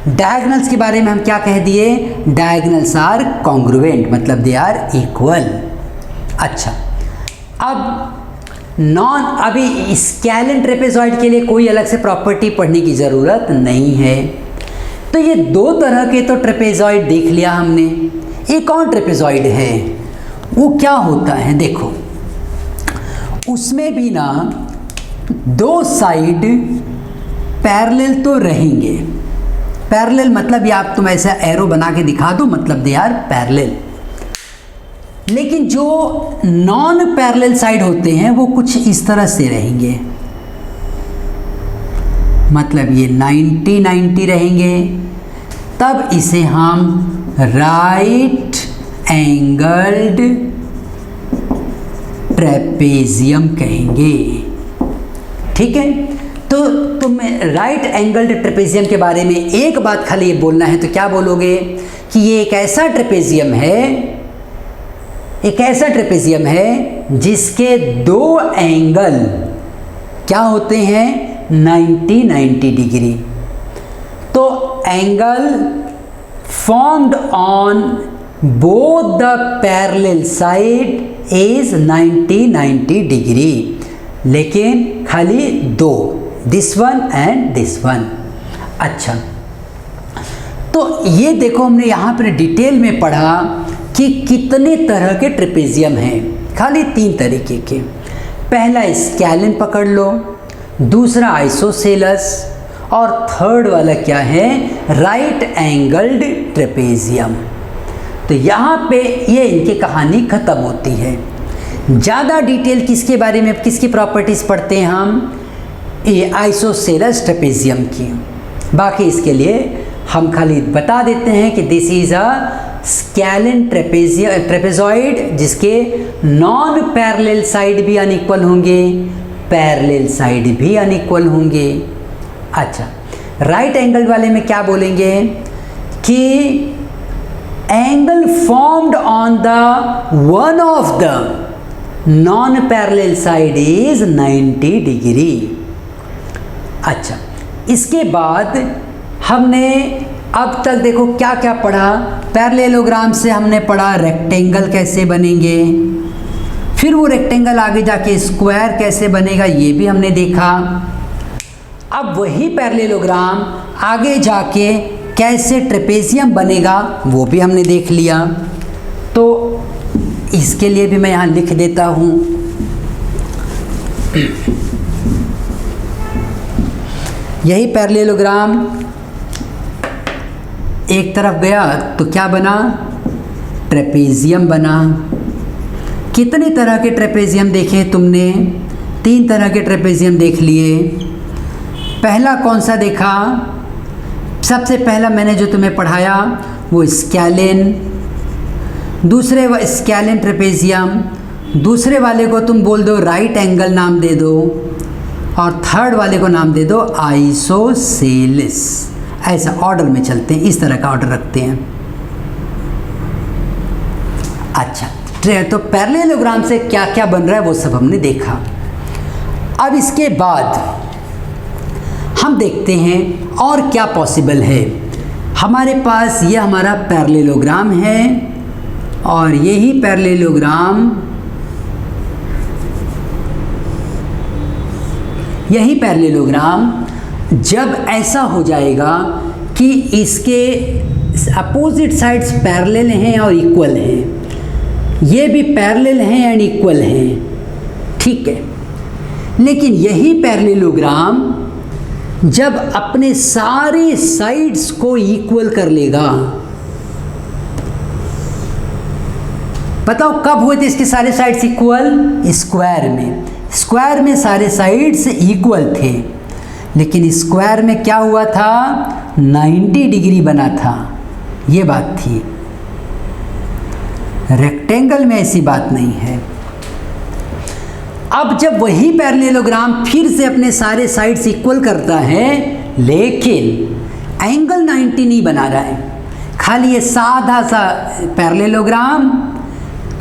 डायगोनल्स के बारे में हम क्या कह दिए, डायगोनल्स आर कॉन्ग्रुएंट, मतलब दे आर इक्वल। अच्छा, अब अभी स्केलेन ट्रेपेजॉइड के लिए कोई अलग से प्रॉपर्टी पढ़ने की ज़रूरत नहीं है। तो ये दो तरह के तो ट्रेपेजॉइड देख लिया हमने। एक और ट्रेपेजॉइड है, वो क्या होता है, देखो उसमें भी ना दो साइड पैरेलल तो रहेंगे। पैरेलल मतलब ये आप तुम ऐसा एरो बना के दिखा दो, मतलब दे आर पैरेलल। लेकिन जो नॉन पैरेलल साइड होते हैं वो कुछ इस तरह से रहेंगे, मतलब ये 90-90 रहेंगे। तब इसे हम राइट एंगल्ड ट्रेपेजियम कहेंगे। ठीक है, तो तुम्हें राइट एंगल्ड ट्रेपेजियम के बारे में एक बात खाली ये बोलना है, तो क्या बोलोगे कि ये एक ऐसा ट्रेपेजियम है जिसके दो एंगल क्या होते हैं, 90-90 डिग्री। तो angle formed on both the parallel side is 90-90 degree, लेकिन खाली दो, this one and this one. अच्छा, तो ये देखो हमने यहाँ पर डिटेल में पढ़ा कि कितने तरह के ट्रेपेजियम हैं, खाली 3 तरीके के। पहला स्केलेन पकड़ लो, दूसरा आइसोसेलस, और थर्ड वाला क्या है, राइट एंगल्ड ट्रेपेजियम। तो यहाँ पे ये इनकी कहानी ख़त्म होती है। ज़्यादा डिटेल किसके बारे में, किसकी प्रॉपर्टीज़ पढ़ते हैं हम, ये आइसोसेलस ट्रेपेजियम की। बाकी इसके लिए हम खाली बता देते हैं कि this is a scalene trapezoid जिसके नॉन पैरेलल साइड भी अनइक्वल होंगे, पैरेलल साइड भी अनइक्वल होंगे। अच्छा, राइट एंगल वाले में क्या बोलेंगे कि angle formed on the one of the non parallel side is 90 degree. अच्छा, इसके बाद हमने अब तक देखो क्या क्या पढ़ा। पैरेललोग्राम से हमने पढ़ा रेक्टेंगल कैसे बनेंगे, फिर वो रेक्टेंगल आगे जाके स्क्वायर कैसे बनेगा ये भी हमने देखा। अब वही पैरेललोग्राम आगे जाके कैसे ट्रेपेजियम बनेगा वो भी हमने देख लिया। तो इसके लिए भी मैं यहाँ लिख देता हूँ। यही पैरेललोग्राम एक तरफ गया तो क्या बना, ट्रेपेजियम बना। कितने तरह के ट्रेपेजियम देखे तुमने, 3 तरह के ट्रेपेजियम देख लिए। पहला कौन सा देखा, सबसे पहला मैंने जो तुम्हें पढ़ाया वो स्केलेन, दूसरे स्केलेन ट्रेपेजियम, दूसरे वाले को तुम बोल दो राइट एंगल नाम दे दो, और थर्ड वाले को नाम दे दो आइसोसेलेस। ऐसा ऑर्डर में चलते हैं, इस तरह का ऑर्डर रखते हैं। अच्छा, तो पैरेललोग्राम से क्या क्या बन रहा है वो सब हमने देखा। अब इसके बाद हम देखते हैं और क्या पॉसिबल है। हमारे पास ये हमारा पैरेललोग्राम है, और यही पैरेललोग्राम जब ऐसा हो जाएगा कि इसके अपोजिट साइड्स पैरेलल हैं और इक्वल हैं, ये भी पैरेलल हैं एंड इक्वल हैं, ठीक है। लेकिन यही पैरेललोग्राम जब अपने सारे साइड्स को इक्वल कर लेगा, बताओ कब हुए थे इसके सारे साइड्स इक्वल, स्क्वायर में। स्क्वायर में सारे साइड्स इक्वल थे, लेकिन स्क्वायर में क्या हुआ था, 90 डिग्री बना था, ये बात थी। रेक्टेंगल में ऐसी बात नहीं है। अब जब वही पैरेललोग्राम फिर से अपने सारे साइड्स इक्वल करता है, लेकिन एंगल 90 नहीं बना रहा है, खाली ये साधा सा पैरेललोग्राम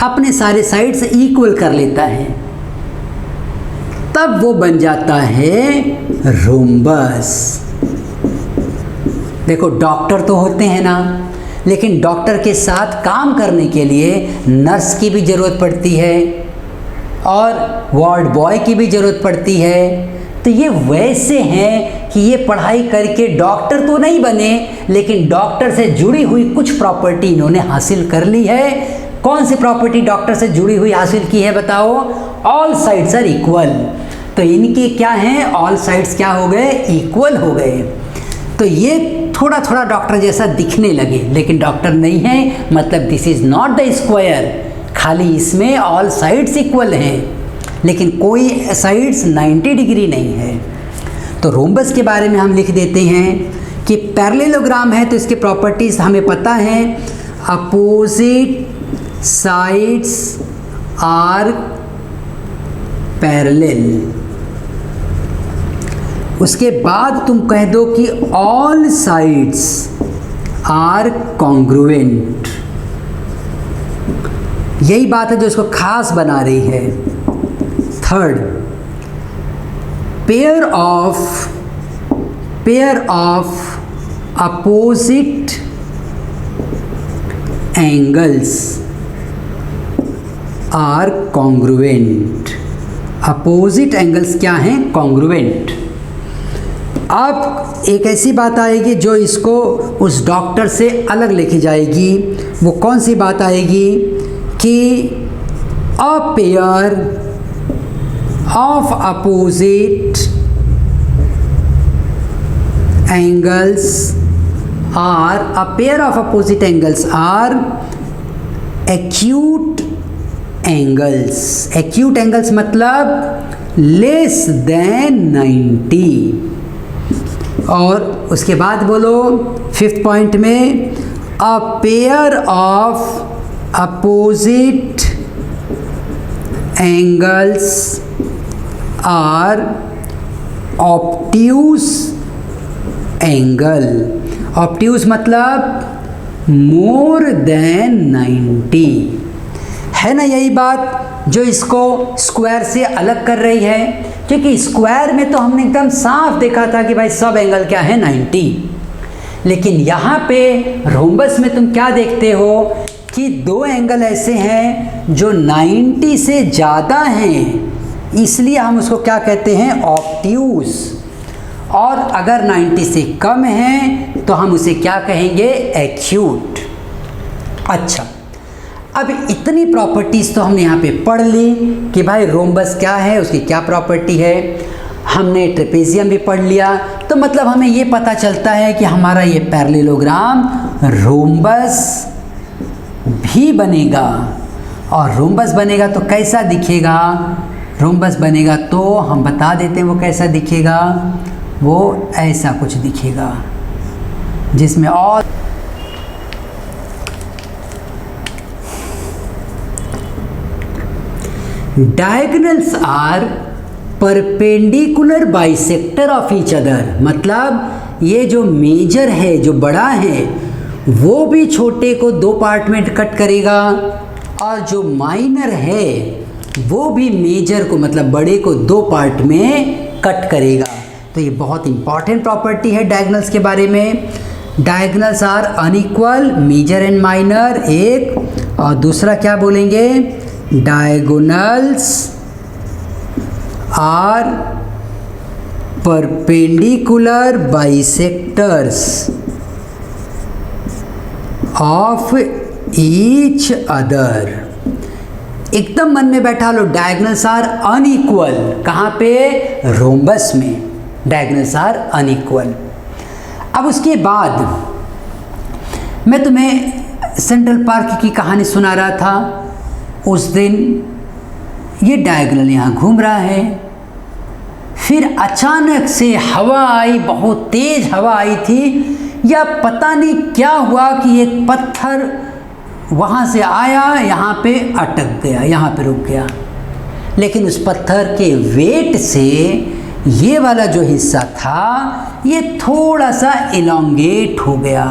अपने सारे साइड्स इक्वल कर लेता है, तब वो बन जाता है रोम्बस। देखो डॉक्टर तो होते हैं ना, लेकिन डॉक्टर के साथ काम करने के लिए नर्स की भी ज़रूरत पड़ती है और वार्ड बॉय की भी ज़रूरत पड़ती है। तो ये वैसे हैं कि ये पढ़ाई करके डॉक्टर तो नहीं बने, लेकिन डॉक्टर से जुड़ी हुई कुछ प्रॉपर्टी इन्होंने हासिल कर ली है। कौन सी प्रॉपर्टी डॉक्टर से जुड़ी हुई हासिल की है बताओ? All sides are equal. तो इनके क्या हैं, ऑल साइड्स क्या हो गए, इक्वल हो गए। तो ये थोड़ा थोड़ा डॉक्टर जैसा दिखने लगे, लेकिन डॉक्टर नहीं है, मतलब this is not the square, खाली इसमें ऑल साइड्स इक्वल हैं, लेकिन कोई साइड्स 90 डिग्री नहीं है। तो रोम्बस के बारे में हम लिख देते हैं कि पैरेललोग्राम है तो इसके प्रॉपर्टीज़ हमें पता है, अपोजिट साइड्स आर पैरेलल। उसके बाद तुम कह दो कि ऑल साइड्स आर कॉन्ग्रुएंट। यही बात है जो इसको खास बना रही है। Third, pair of opposite angles are congruent. Opposite angles क्या हैं, कॉन्ग्रुएंट। अब एक ऐसी बात आएगी जो इसको उस डॉक्टर से अलग लेके जाएगी। वो कौन सी बात आएगी कि a pair of opposite angles are, a pair of opposite angles are acute angles. Acute angles मतलब लेस देन 90। और उसके बाद बोलो फिफ्थ पॉइंट में, a pair of opposite angles are obtuse angle. Obtuse मतलब मोर देन 90, है ना यही बात जो इसको स्क्वायर से अलग कर रही है। क्योंकि स्क्वायर में तो हमने एकदम साफ देखा था कि भाई सब एंगल क्या है, 90। लेकिन यहाँ पे रोम्बस में तुम क्या देखते हो कि दो एंगल ऐसे हैं जो 90 से ज़्यादा हैं, इसलिए हम उसको क्या कहते हैं, ऑब्ट्यूज। और अगर 90 से कम है तो हम उसे क्या कहेंगे, एक्यूट। अच्छा, अब इतनी प्रॉपर्टीज़ तो हमने यहाँ पे पढ़ ली कि भाई रोम्बस क्या है, उसकी क्या प्रॉपर्टी है। हमने ट्रेपेजियम भी पढ़ लिया, तो मतलब हमें ये पता चलता है कि हमारा ये पैरेललोग्राम रोम्बस भी बनेगा। और रोम्बस बनेगा तो कैसा दिखेगा, रोम्बस बनेगा तो हम बता देते हैं वो कैसा दिखेगा। वो ऐसा कुछ दिखेगा जिसमें और diagonals are perpendicular bisector of each other. मतलब ये जो मेजर है, जो बड़ा है, वो भी छोटे को दो पार्ट में कट करेगा, और जो माइनर है वो भी मेजर को मतलब बड़े को दो पार्ट में कट करेगा। तो ये बहुत इंपॉर्टेंट प्रॉपर्टी है डायगोनल्स के बारे में। Diagonals are unequal, major and minor एक, और दूसरा क्या बोलेंगे, diagonals are perpendicular bisectors of each other. एकदम मन में बैठा लो, डायगोनल्स आर अनइक्वल। कहाँ पे, रोम्बस में डायगोनल्स आर अनइक्वल। अब उसके बाद मैं तुम्हें सेंट्रल पार्क की कहानी सुना रहा था। उस दिन ये डायगोनल यहाँ घूम रहा है। फिर अचानक से हवा आई, बहुत तेज हवा आई थी, या पता नहीं क्या हुआ कि एक पत्थर वहाँ से आया, यहाँ पे अटक गया, यहाँ पे रुक गया। लेकिन उस पत्थर के वेट से ये वाला जो हिस्सा था ये थोड़ा सा इलोंगेट हो गया।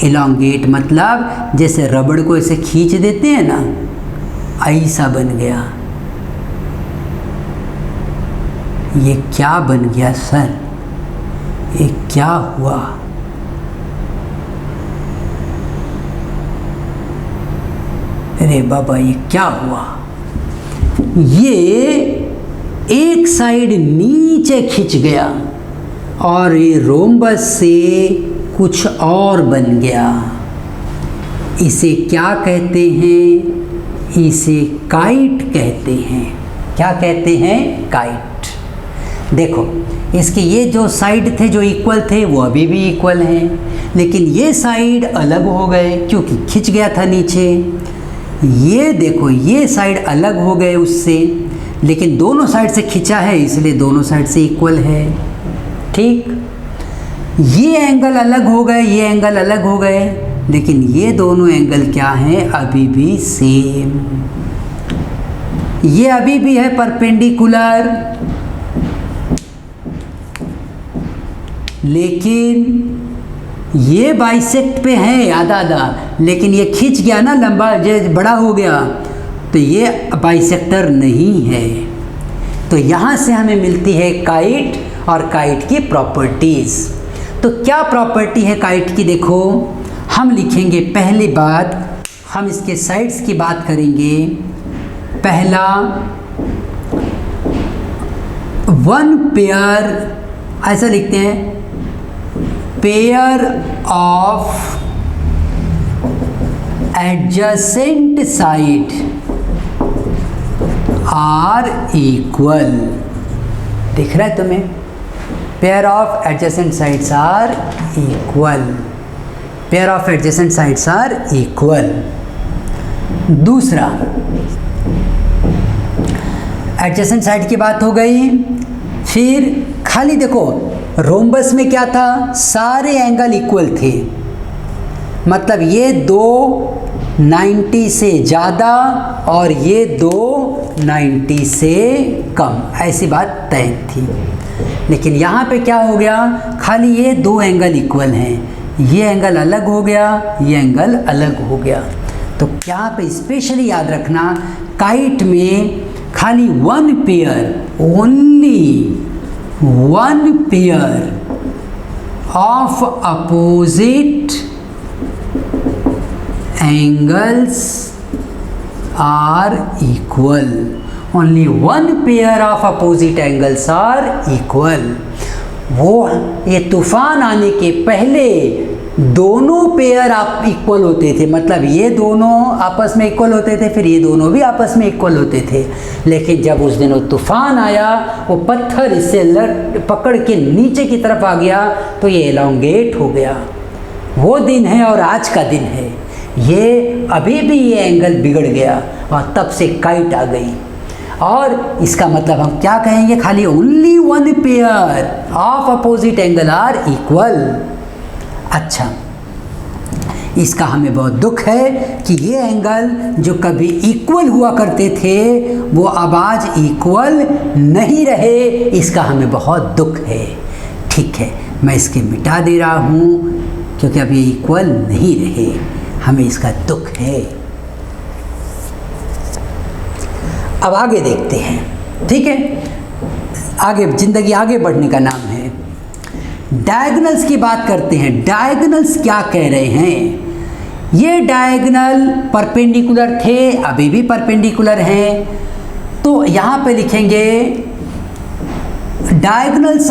इलोंगेट मतलब जैसे रबड़ को ऐसे खींच देते हैं ना, ऐसा बन गया। ये क्या बन गया सर? ये क्या हुआ? अरे बाबा, ये क्या हुआ? ये एक साइड नीचे खिंच गया और ये रोम्बस से कुछ और बन गया। इसे क्या कहते हैं? इसे काइट कहते हैं। क्या कहते हैं? काइट। देखो, इसके ये जो साइड थे जो इक्वल थे वो अभी भी इक्वल हैं, लेकिन ये साइड अलग हो गए क्योंकि खिंच गया था नीचे। ये देखो, ये साइड अलग हो गए उससे, लेकिन दोनों साइड से खिंचा है इसलिए दोनों साइड से इक्वल है। ठीक, ये एंगल अलग हो गए, ये एंगल अलग हो गए, लेकिन ये दोनों एंगल क्या हैं? अभी भी सेम। ये अभी भी है परपेंडिकुलर, लेकिन ये बाइसेक्ट पे है आधा, लेकिन ये खिंच गया ना, लंबा बड़ा हो गया, तो ये बाइसेक्टर नहीं है। तो यहाँ से हमें मिलती है काइट और काइट की प्रॉपर्टीज़। तो क्या प्रॉपर्टी है काइट की? देखो, हम लिखेंगे, पहली बात हम इसके साइड्स की बात करेंगे। पहला, वन पेयर, ऐसा लिखते हैं, pair of adjacent side are equal. दिख रहा है तुम्हें? Pair of adjacent sides are equal. Pair of adjacent sides are equal. दूसरा, एडजेसेंट साइड की बात हो गई। फिर खाली देखो, रोम्बस में क्या था? सारे एंगल इक्वल थे, मतलब ये दो 90 से ज़्यादा और ये दो 90 से कम, ऐसी बात तय थी। लेकिन यहाँ पे क्या हो गया? खाली ये दो एंगल इक्वल हैं, ये एंगल अलग हो गया, ये एंगल अलग हो गया। तो यहाँ पे स्पेशली याद रखना, काइट में खाली one pair, only one pair of opposite angles are equal. Only one pair of opposite angles are equal. वो ये तूफान आने के पहले दोनों पेयर आप इक्वल होते थे, मतलब ये दोनों आपस में इक्वल होते थे, फिर ये दोनों भी आपस में इक्वल होते थे। लेकिन जब उस दिन वो तूफान आया, वो पत्थर इससे पकड़ के नीचे की तरफ आ गया, तो ये एलोंगेट हो गया। वो दिन है और आज का दिन है। ये अभी भी ये एंगल बिगड़ गया और तब से काइट आ गई। और इसका मतलब हम क्या कहेंगे? खाली only one pair of opposite angle are equal. अच्छा, इसका हमें बहुत दुख है कि ये एंगल जो कभी इक्वल हुआ करते थे वो अब आज इक्वल नहीं रहे, इसका हमें बहुत दुख है। ठीक है, मैं इसके मिटा दे रहा हूँ क्योंकि अब ये इक्वल नहीं रहे, हमें इसका दुख है। अब आगे देखते हैं। ठीक है, आगे ज़िंदगी आगे बढ़ने का नाम है। डायगोनल्स की बात करते हैं। डायगोनल्स क्या कह रहे हैं? ये डायगोनल परपेंडिकुलर थे, अभी भी परपेंडिकुलर हैं। तो यहाँ पे लिखेंगे डायगोनल्स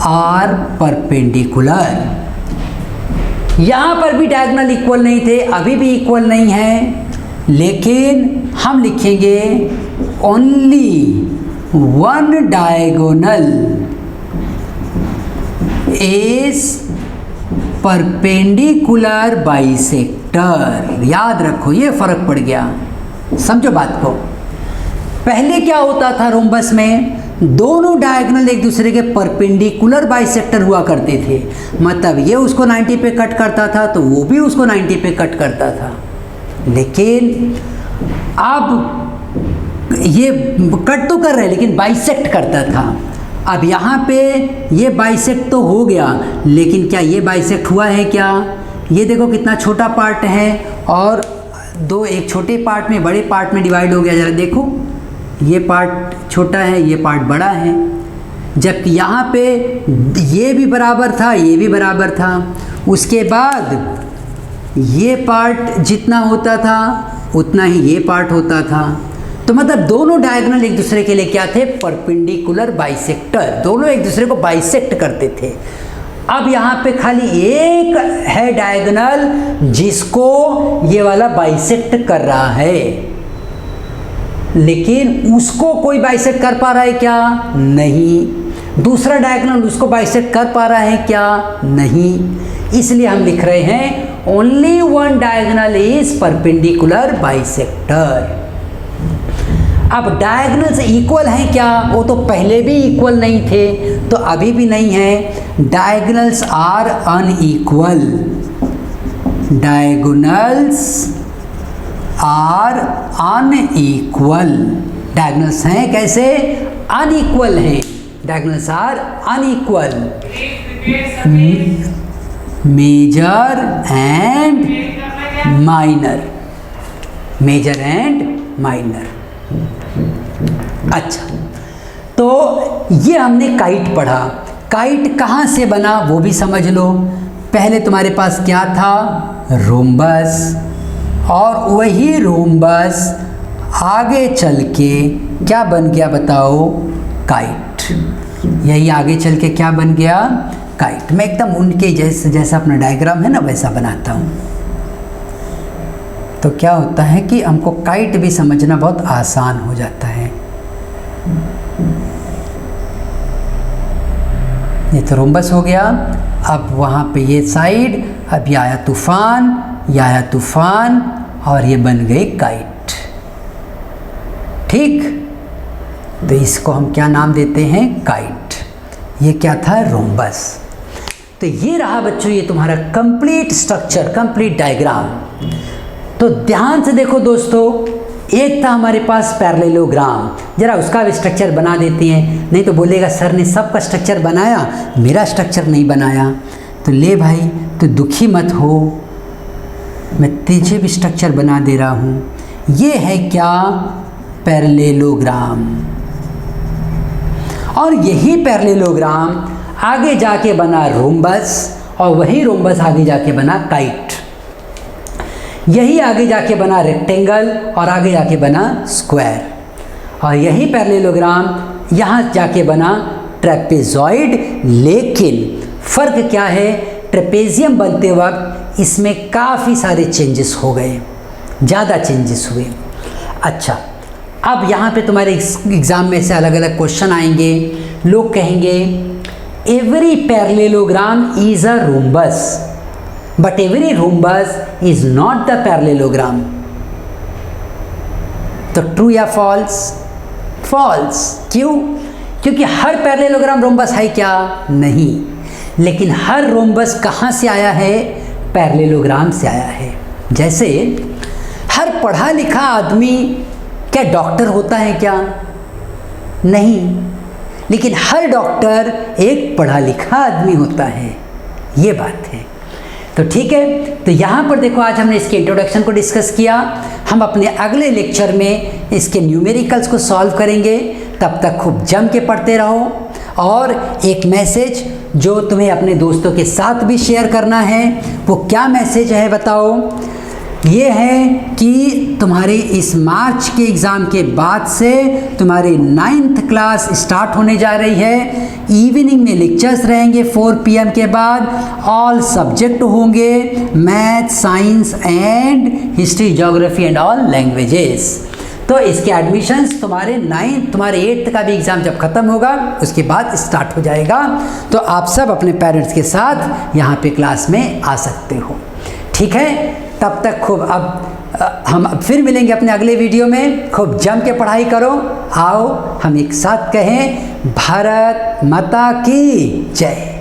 आर परपेंडिकुलर। यहाँ पर भी डायगोनल इक्वल नहीं थे, अभी भी इक्वल नहीं है, लेकिन हम लिखेंगे only one diagonal is perpendicular bisector. Bisector. याद रखो, ये फर्क पड़ गया। समझो बात को। पहले क्या होता था, रोम्बस में दोनों डायगोनल एक दूसरे के परपेंडिकुलर बाइसेक्टर हुआ करते थे। मतलब ये उसको 90 पे कट करता था तो वो भी उसको 90 पे कट करता था। लेकिन अब ये कट तो कर रहे लेकिन बाइसेक्ट करता था। अब यहाँ पे ये बाइसेक्ट तो हो गया, लेकिन क्या ये बाइसेक्ट हुआ है क्या? ये देखो कितना छोटा पार्ट है और दो एक छोटे पार्ट में बड़े पार्ट में डिवाइड हो गया। ज़रा देखो, ये पार्ट छोटा है, ये पार्ट बड़ा है। जबकि यहाँ पे ये भी बराबर था, ये भी बराबर था। उसके बाद ये पार्ट जितना होता था उतना ही ये पार्ट होता था। तो मतलब दोनों डायगोनल एक दूसरे के लिए क्या थे? Perpendicular bisector. दोनों एक दूसरे को बाइसेक्ट करते थे। अब यहाँ पे खाली एक है डायगोनल जिसको ये वाला बाइसेक्ट कर रहा है, लेकिन उसको कोई बाइसेक्ट कर पा रहा है क्या? नहीं। दूसरा डायगोनल उसको बाइसेक्ट कर पा रहा है क्या? नहीं। इसलिए हम लिख रहे हैं only one diagonal is perpendicular bisector. अब डायगोनल्स इक्वल हैं क्या? वो तो पहले भी इक्वल नहीं थे, तो अभी भी नहीं है। Diagonals are unequal. Diagonals are unequal. Diagonals हैं कैसे? अनइक्वल हैं। Diagonals are unequal. Major and minor. Major and minor. अच्छा, तो ये हमने काइट पढ़ा। काइट कहाँ से बना वो भी समझ लो। पहले तुम्हारे पास क्या था? रोम्बस। और वही रोम्बस आगे चल के क्या बन गया बताओ? काइट। यही आगे चल के क्या बन गया? काइट। मैं एकदम उनके जैसा अपना डायग्राम है ना वैसा बनाता हूँ, तो क्या होता है कि हमको काइट भी समझना बहुत आसान हो जाता है। ये तो रोम्बस हो गया। अब वहाँ पे ये साइड, अब ये आया तूफान, ये आया तूफान और ये बन गई काइट। ठीक, तो इसको हम क्या नाम देते हैं? काइट। ये क्या था? रोम्बस। तो ये रहा बच्चों, ये तुम्हारा कंप्लीट स्ट्रक्चर, कंप्लीट डायग्राम। तो ध्यान से देखो दोस्तों, एक था हमारे पास पैरेललोग्राम। जरा उसका भी स्ट्रक्चर बना देते हैं, नहीं तो बोलेगा सर ने सबका स्ट्रक्चर बनाया, मेरा स्ट्रक्चर नहीं बनाया। तो ले भाई, तो दुखी मत हो, मैं तुझे भी स्ट्रक्चर बना दे रहा हूँ। ये है क्या? पैरेललोग्राम। और यही पैरेललोग्राम आगे जाके बना रोम्बस, और वही रोम्बस आगे जाके बना काइट। यही आगे जाके बना रेक्टेंगल और आगे जाके बना स्क्वायर। और यही पैरेललोग्राम यहाँ जाके बना ट्रेपेजॉइड। लेकिन फ़र्क क्या है? ट्रेपेजियम बनते वक्त इसमें काफ़ी सारे चेंजेस हो गए, ज़्यादा चेंजेस हुए। अच्छा, अब यहाँ पे तुम्हारे एग्ज़ाम में से अलग अलग क्वेश्चन आएंगे। लोग कहेंगे every parallelogram is a rhombus, but every rhombus is not the parallelogram। तो ट्रू या फॉल्स? फॉल्स। क्यों? क्योंकि हर पैरेललोग्राम रोम्बस है क्या? नहीं। लेकिन हर रोम्बस कहाँ से आया है? पैरेललोग्राम से आया है। जैसे हर पढ़ा लिखा आदमी क्या डॉक्टर होता है क्या? नहीं। लेकिन हर डॉक्टर एक पढ़ा लिखा आदमी होता है, ये बात है। तो ठीक है, तो यहाँ पर देखो आज हमने इसके इंट्रोडक्शन को डिस्कस किया। हम अपने अगले लेक्चर में इसके न्यूमेरिकल्स को सॉल्व करेंगे। तब तक खूब जम के पढ़ते रहो। और एक मैसेज जो तुम्हें अपने दोस्तों के साथ भी शेयर करना है, वो क्या मैसेज है बताओ? ये है कि तुम्हारे इस मार्च के एग्ज़ाम के बाद से तुम्हारी 9th क्लास स्टार्ट होने जा रही है। इवनिंग में लेक्चर्स रहेंगे 4 PM के बाद। ऑल सब्जेक्ट होंगे, math, science and history, geography and all languages. तो इसके एडमिशन्स तुम्हारे 8th का भी एग्ज़ाम जब ख़त्म होगा उसके बाद स्टार्ट हो जाएगा। तो आप सब अपने पेरेंट्स के साथ यहाँ पे क्लास में आ सकते हो। ठीक है, तब तक खूब अब हम फिर मिलेंगे अपने अगले वीडियो में। खूब जम के पढ़ाई करो। आओ हम एक साथ कहें, भारत माता की जय।